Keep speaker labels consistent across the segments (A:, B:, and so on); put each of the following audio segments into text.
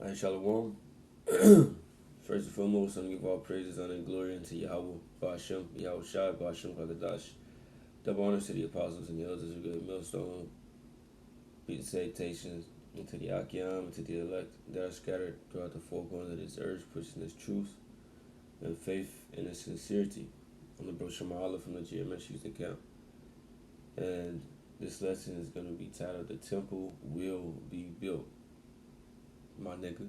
A: Hey, Shalom. First and foremost, I'm give all praises, honor, and glory unto Yahweh, Ba'ashem, Yahweh Shai, Ba'ashem, Hagadash. Double honors to the apostles and the elders of good millstone, beat salutations into the Akim, and to the elect that are scattered throughout the four corners of this earth, pushing this truth and faith and its sincerity. I'm the bro Shema'Allah from the GMS Houston camp. And this lesson is going to be titled, The Temple Will Be Built. My nigga.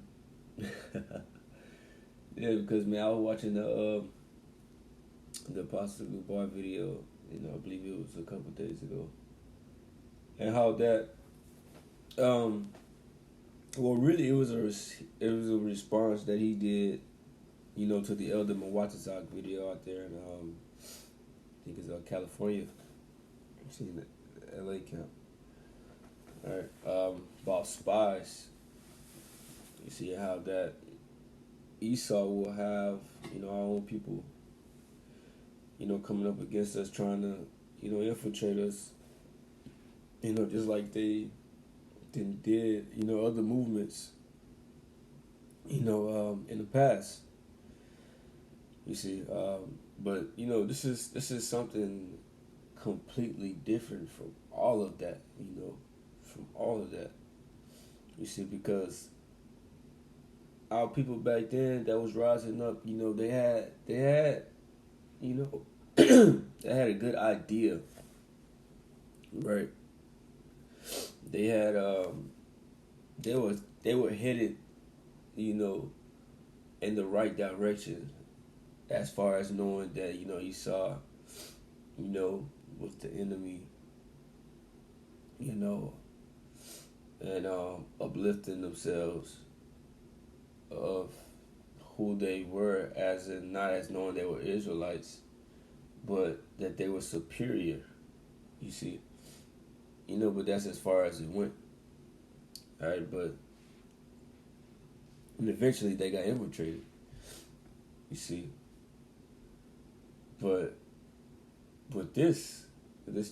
A: Yeah, because man, I was watching the Apostle Bar video. I believe it was a couple days ago, and how that well, really, it was a response that he did, to the Elder Mawatazak video out there in I think it's California. I've seen the LA camp. All right, about spies. You see how that Esau will have, our own people, coming up against us, trying to, infiltrate us, just like they did, other movements, in the past. You see, but this is something completely different from all of that, from all of that. You see, because our people back then that was rising up, they had, they had a good idea, right? They had, they were headed, in the right direction, as far as knowing that, Esau, was the enemy, and uplifting themselves of who they were, as in not as knowing they were Israelites, but that they were superior. You see, but that's as far as it went. All right, and eventually they got infiltrated. You see, but this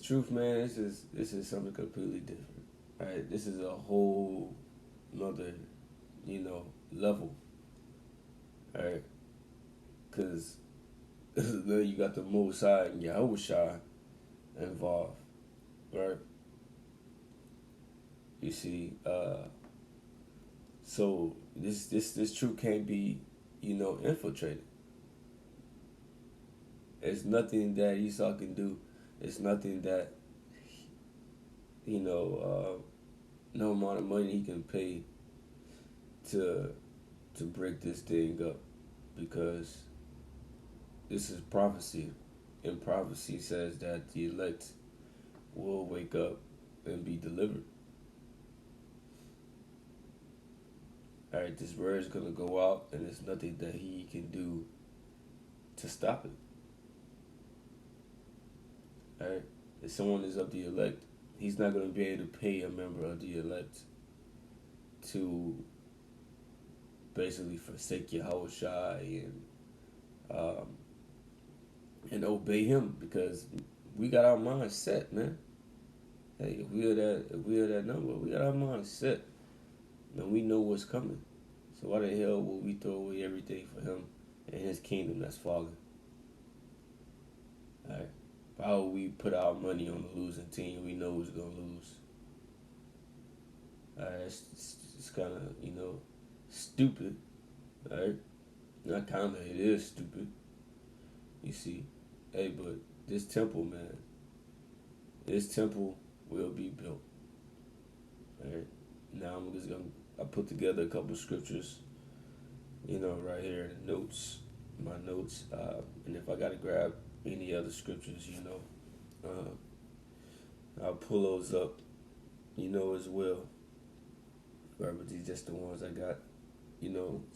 A: truth, man, this is something completely different. All right, this is a whole another, level. All right, because then you got the Mosai and Yahweh Shai involved, right? You see, so this truth can't be, infiltrated. There's nothing that Esau can do. It's nothing that, no amount of money he can pay to break this thing up, because this is prophecy, and prophecy says that the elect will wake up and be delivered. All right, this word is going to go out, and there's nothing that he can do to stop it. All right, if someone is of the elect, he's not going to be able to pay a member of the elect to basically forsake Yahweh Shai and obey him, because we got our minds set, man. Hey, if we are that number, we got our minds set, and we know what's coming. So why the hell will we throw away everything for him and his kingdom that's falling? All right, why would we put our money on the losing team? We know who's gonna lose. All right, it's kind of stupid. All right, not kind of, it is stupid. You see, hey, but this temple, man, this temple will be built. All right, now I'm just gonna I put together a couple scriptures, right here in the notes, my notes, and if I gotta grab any other scriptures, I'll pull those up, as well. Right, but these just the ones I got,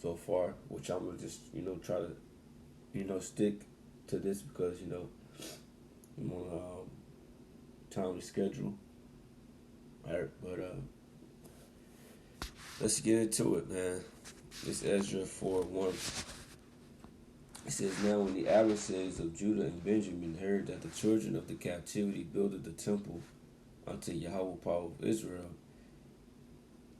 A: so far, which I'm gonna just, try to, stick to this, because, I'm on a timely schedule. All right, but let's get into it, man. This Ezra 4:1. It says, "Now when the adversaries of Judah and Benjamin heard that the children of the captivity builded the temple unto Yahweh power of Israel,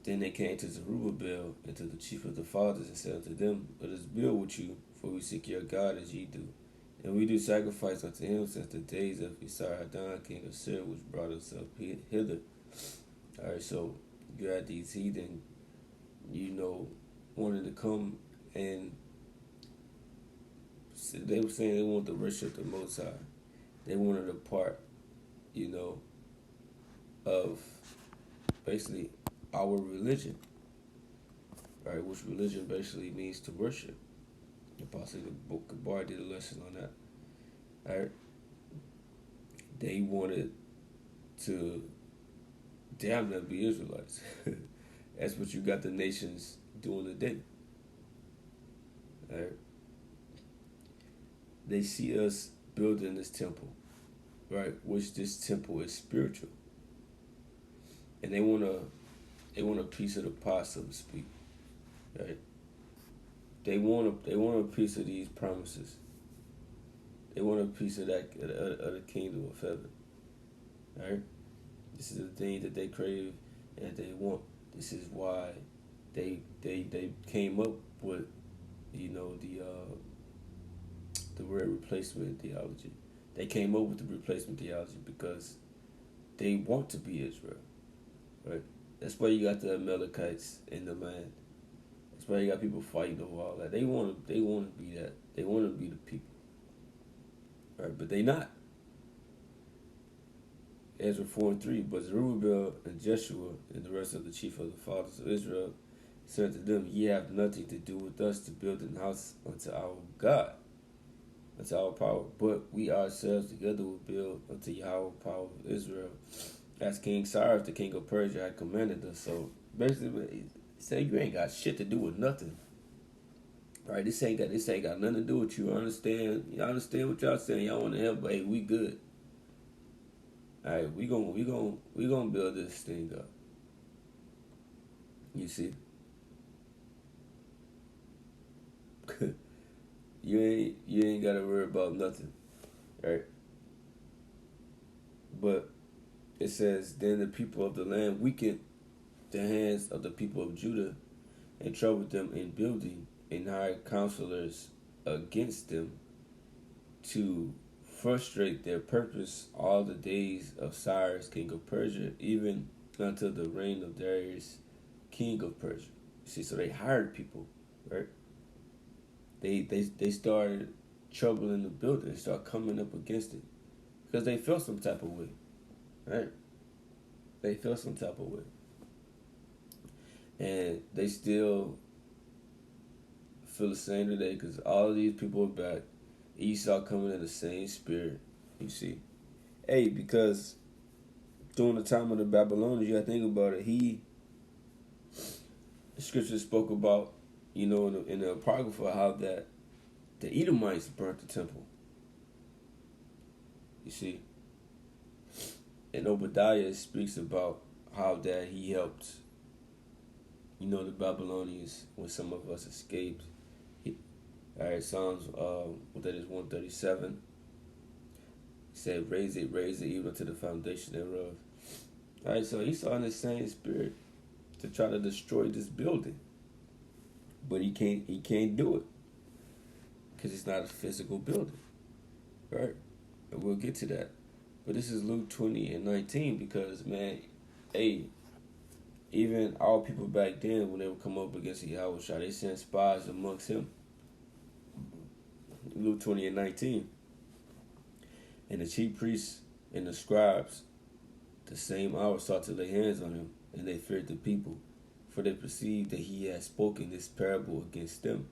A: Then they came to Zerubbabel and to the chief of the fathers and said unto them, Let us build with you, for we seek your God as ye do. And we do sacrifice unto him since the days of Esarhaddon, king of Syria, which brought us up hither. Alright, so you had these heathen, wanted to come, and they were saying they wanted to worship the Most High. They wanted a part, of basically our religion, right? Which religion basically means to worship. Possibly the book of Bar did a lesson on that. All right. They wanted to damn near be Israelites. That's what you got the nations doing today. All right. They see us building this temple, right? Which this temple is spiritual, and they want a piece of the pie, so to speak, right? They want a piece of these promises. They want a piece of that of the kingdom of heaven. Right? This is the thing that they crave and they want. This is why they came up with the word replacement theology. They came up with the replacement theology because they want to be Israel. Right? That's why you got the Amalekites in the land. That's why you got people fighting over all that. They want to be that. They want to be the people. Right? But they not. Ezra 4:3. But Zerubbabel and Jeshua and the rest of the chief of the fathers of Israel said to them, Ye have nothing to do with us to build an house unto our God, unto our power. But we ourselves together will build unto Yahweh power of Israel, as King Cyrus, the king of Persia, had commanded us. So basically, he said, you ain't got shit to do with nothing. Right? This ain't got nothing to do with you. I understand. Y'all understand what y'all saying. Y'all want to help, but hey, we good. All right, we gonna build this thing up. You see, you ain't gotta worry about nothing, right? But it says, then the people of the land weakened the hands of the people of Judah and troubled them in building and hired counselors against them to frustrate their purpose all the days of Cyrus, king of Persia, even until the reign of Darius, king of Persia. You see, so they hired people, right? They started troubling the building. They started coming up against it because they felt some type of way, right? They felt some type of way. And they still feel the same today because all of these people are back. Esau coming in the same spirit, you see. Hey, because during the time of the Babylonians, you gotta think about it, the scripture spoke about, in the Apocrypha, how that the Edomites burnt the temple. You see. And Obadiah speaks about how that he helped, the Babylonians when some of us escaped. All right, Psalms, that is 137. He said, raise it, even to the foundation thereof. All right, so he saw in the same spirit to try to destroy this building. But he can't do it. Because it's not a physical building. Right? And we'll get to that. But this is Luke 20:19 because, man, hey, even our people back then, when they would come up against Yahweh, they sent spies amongst him. Luke 20:19. And the chief priests and the scribes, the same hour, sought to lay hands on him, and they feared the people, for they perceived that he had spoken this parable against them.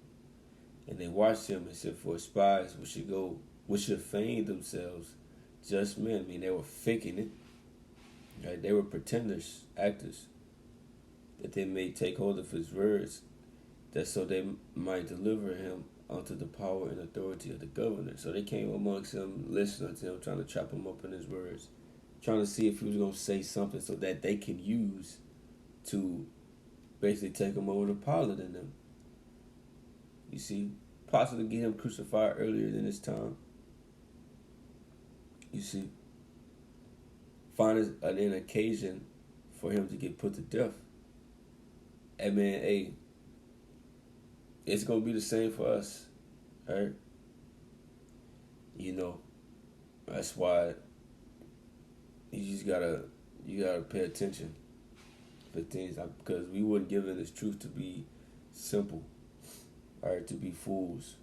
A: And they watched him and sent for spies which should feign themselves just men. I mean, they were faking it. Right? They were pretenders, actors, that they may take hold of his words, that so they might deliver him unto the power and authority of the governor. So they came amongst him, listening to him, trying to trap him up in his words, trying to see if he was going to say something so that they can use to basically take him over to Pilate and them. You see, possibly get him crucified earlier than this time. You see, find an occasion for him to get put to death. And man, hey, it's gonna be the same for us, right? You know, that's why you gotta pay attention for things because we weren't given this truth to be simple, right? To be fools.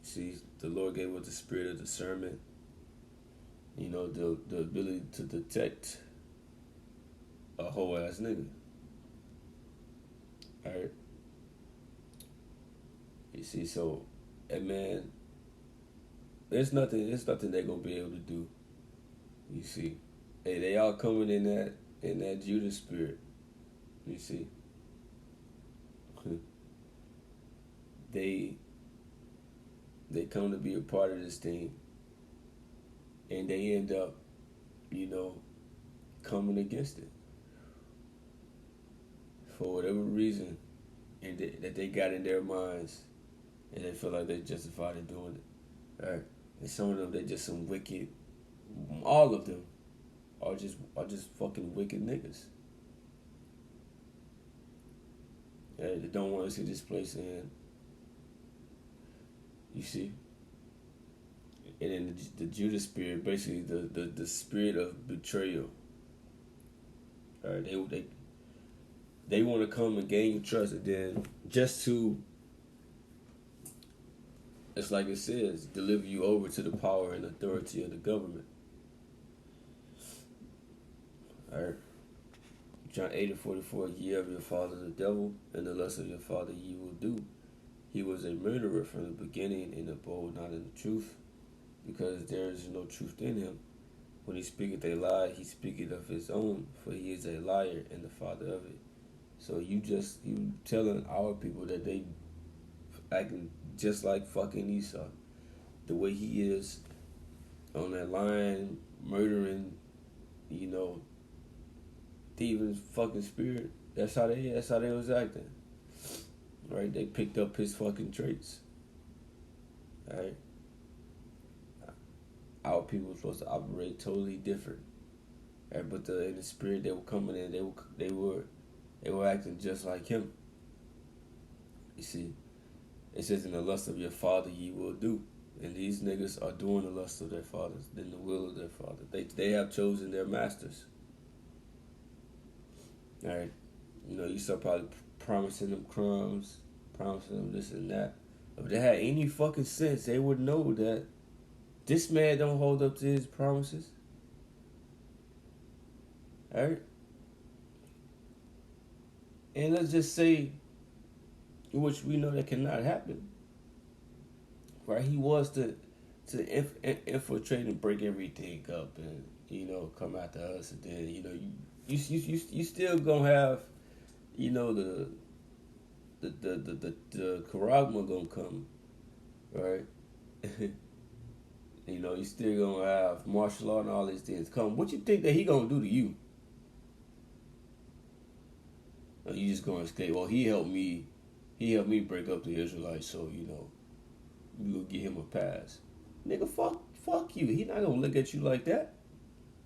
A: See, the Lord gave us the spirit of discernment. You know, the ability to detect a whole ass nigga. Alright? You see, so and man, there's nothing they're gonna be able to do. You see. Hey, they all coming in that Judas spirit. You see. they they come to be a part of this thing and they end up, you know, coming against it. For whatever reason and that they got in their minds and they feel like they're justified in doing it. Right? And some of them they just some wicked, all of them are just fucking wicked niggas. Yeah, they don't want to see this place in. You see? And then the Judas spirit, basically the spirit of betrayal. Right? They want to come and gain your trust and then just to, it's like it says, deliver you over to the power and authority of the government. Alright. John 8:44, ye of your father the devil, and the lust of your father ye will do. He was a murderer from the beginning and abode not in the truth, because there is no truth in him. When he speaketh a lie, he speaketh of his own, for he is a liar and the father of it. So you telling our people that they acting just like fucking Esau, the way he is on that line, murdering, you know, thieving fucking spirit. That's how they was acting. Right? They picked up his fucking traits. Right? Our people were supposed to operate totally different. Right? But in the spirit they were coming in, they were acting just like him. You see, it says, in the lust of your father ye will do. And these niggas are doing the lust of their fathers, then the will of their father. They have chosen their masters. Alright? You know, you start probably promising them crumbs, promising them this and that. If they had any fucking sense, they would know that this man don't hold up to his promises. Alright? And let's just say, which we know that cannot happen. Right? He was to infiltrate and break everything up and, you know, come after us. And then, you know, you still gonna have, you know, the Karagma gonna come, right? You know, you still gonna have martial law and all these things come. What you think that he gonna do to you? Or you just gonna escape? Well, he helped me break up the Israelites, so, you know, we gonna give him a pass. Nigga, fuck you. He not gonna look at you like that.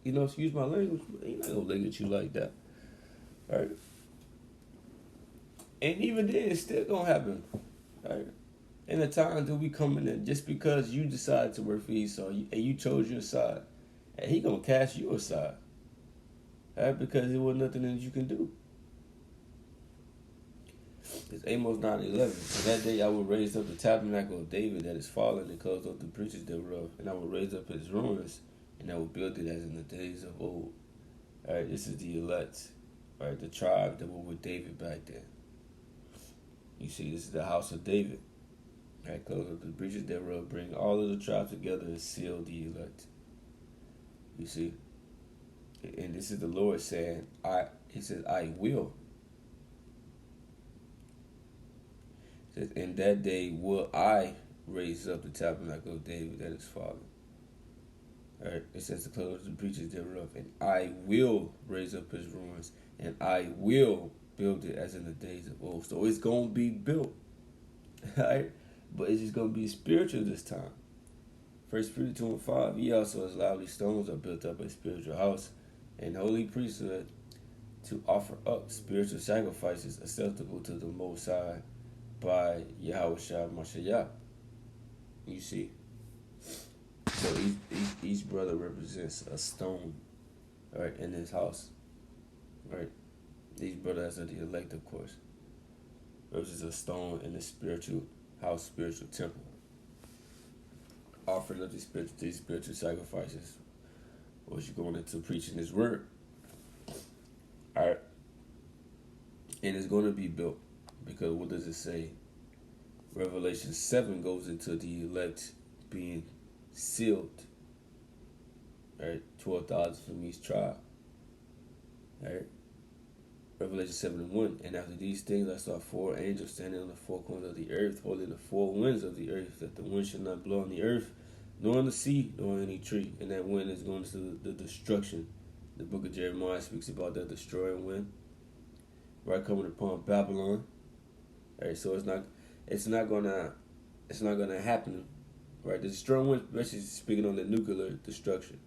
A: You know, excuse my language, but he not gonna look at you like that. Right? And even then, it's still gonna happen. Right? In the time that we coming in, just because you decided to work for Esau and you chose your side, and he gonna cast you aside. Right? Because there was nothing that you can do. It's Amos 9:11. In that day I will raise up the tabernacle of David that is fallen and close up the breaches thereof, and I will raise up his ruins, and I will build it as in the days of old. Alright, this is the elect. Right, the tribe that were with David back then. You see, this is the house of David. Right, close up the breaches thereof, bring all of the tribes together and seal the elect. You see? And this is the Lord saying, he says, I will. It says, in that day will I raise up the tabernacle of David that is fallen. Alright, it says to close the breaches thereof, and I will raise up his ruins, and I will build it as in the days of old. So it's gonna be built. Alright? But it's just gonna be spiritual this time. 1 Peter 2:5, ye also as lively stones are built up a spiritual house and holy priesthood, to offer up spiritual sacrifices acceptable to the Most High by Yahushua Mashiach. You see, so each brother represents a stone, right, in his house, right. Each brother has the elect, of course, represents a stone in the spiritual house, spiritual temple, offering up these spiritual sacrifices. What you going into preaching His word, all right, and it's going to be built because what does it say? Revelation 7 goes into the elect being sealed, right? 12,000 from each tribe, right? Revelation 7:1. And after these things, I saw 4 angels standing on the 4 corners of the earth, holding the 4 winds of the earth, that the wind should not blow on the earth, nor on the sea, nor on any tree. And that wind is going to the destruction. The book of Jeremiah speaks about that destroying wind, right, coming upon Babylon. Right, so it's not gonna happen, right? The destroying wind, especially speaking on the nuclear destruction,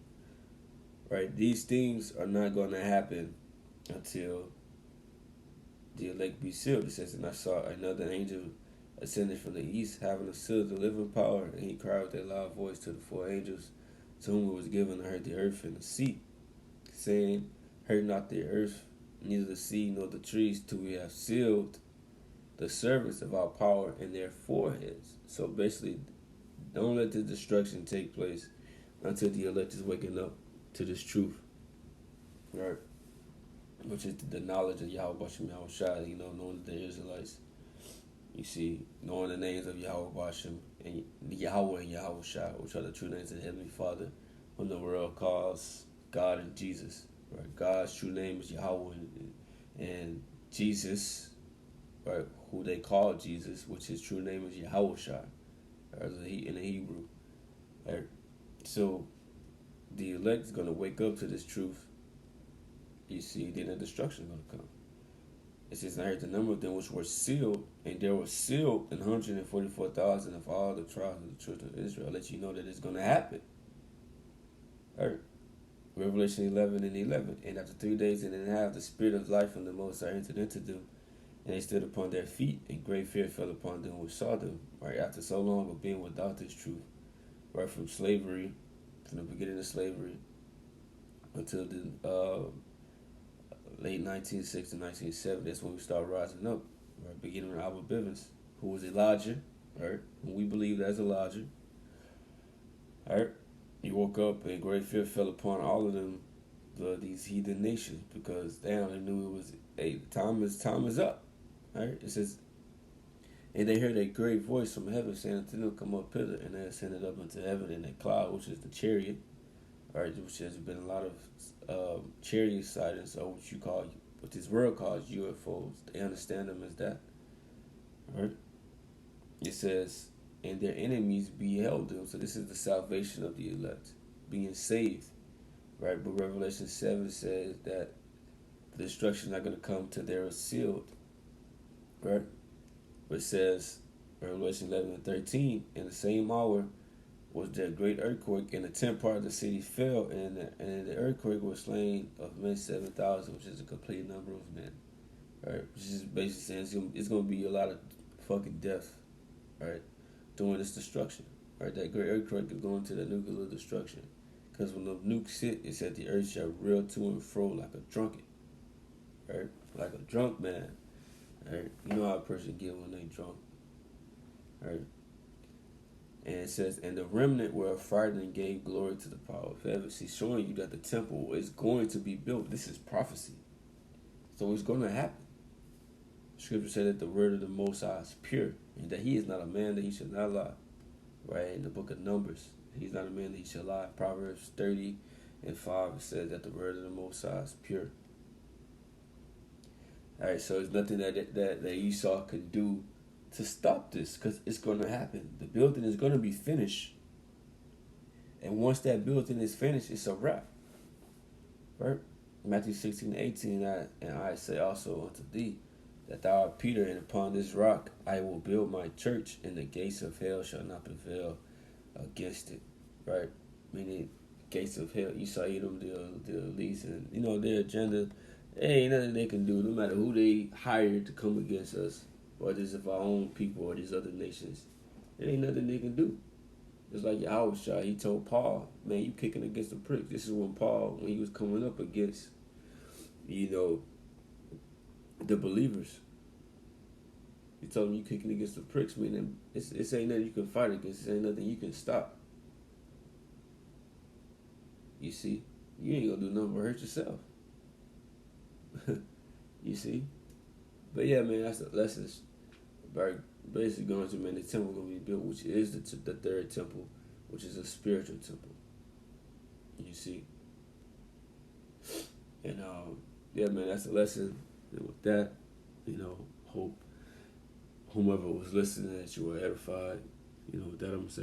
A: right? These things are not gonna happen until the elect be sealed. It says, and I saw another angel ascended from the east, having a seal of the living power, and he cried with a loud voice to the 4 angels, to whom it was given to hurt the earth and the sea, saying, hurt not the earth, neither the sea nor the trees, till we have sealed the servants of our power in their foreheads. So basically, don't let the destruction take place until the elect is waking up to this truth, right? Which is the knowledge of Yahweh Bashem Yahushua, knowing the Israelites. You see, knowing the names of Yahweh Bashem and Yahweh and Yahushua, which are the true names of the Heavenly Father, whom the world calls God and Jesus. Right? God's true name is Yahweh, and Jesus, right, who they call Jesus, which his true name is Yahushua, in the Hebrew. Right? So the elect is going to wake up to this truth. You see, then the destruction is going to come. It says, I heard the number of them which were sealed, and there were sealed 144,000 of all the tribes of the children of Israel. I'll let you know that it's going to happen. All right. Revelation 11:11. And after 3 days and a half, the spirit of life from the Most High entered into them, and they stood upon their feet, and great fear fell upon them which saw them. Right, after so long of being without this truth, right, from slavery, from the beginning of slavery until the late 1960 to 1970, that's when we start rising up. Right, beginning with Albert Bivens, who was Elijah, right, who we believe as Elijah. All right. He woke up and great fear fell upon all of them, these heathen nations, because they knew it was time is up. Right? It says, and they heard a great voice from heaven saying unto them, come up hither, and they ascended up into heaven in a cloud, which is the chariot, right? Which has been a lot of chariot sightings, or what this world calls UFOs. They understand them as that. Right? It says, and their enemies beheld them. So this is the salvation of the elect, being saved, right? But Revelation 7 says that the destruction is not going to come till they're sealed, right? But it says, Revelation 11:13, in the same hour was there a great earthquake, and the 10th part of the city fell, and the earthquake was slain of men 7,000, which is a complete number of men, right? Which is basically saying it's going to be a lot of fucking death, right? During this destruction, right? That great earthquake is going to the nuclear destruction. Because when the nukes hit, it said the earth shall reel to and fro like a drunken, right? Like a drunk man, right? You know how a person get when they drunk, right? And it says, and the remnant were affrighted and gave glory to the power of heaven. See, showing you that the temple is going to be built. This is prophecy. So it's going to happen. Scripture said that the word of the Most High is pure, and that he is not a man that he should not lie. Right? In the book of Numbers, he's not a man that he should lie. Proverbs 30:5 says that the word of the Most High is pure. All right, so there's nothing that Esau can do to stop this, because it's going to happen. The building is going to be finished, and once that building is finished, it's a wrap. Right? Matthew 16:18, and I say also unto thee, that thou art Peter, and upon this rock I will build my church, and the gates of hell shall not prevail against it. Right? Meaning, gates of hell. Esau, Edom, the elites, and their agenda There ain't nothing they can do, no matter who they hired to come against us, whether it's of our own people or these other nations. There ain't nothing they can do. Just like Yahushua, he told Paul, man, you kicking against the pricks. This is when Paul, when he was coming up against, you know, the believers. He told him you kicking against the pricks, meaning it's ain't nothing you can fight against. It ain't nothing you can stop. You see? You ain't gonna do nothing but hurt yourself. You see? But yeah, man, that's the lessons. Basically going to, man, the temple gonna be built, which is the third temple, which is a spiritual temple. You see? And yeah, man, that's the lesson. And with that, you know, hope whomever was listening that you were edified. You know, with that I'm gonna say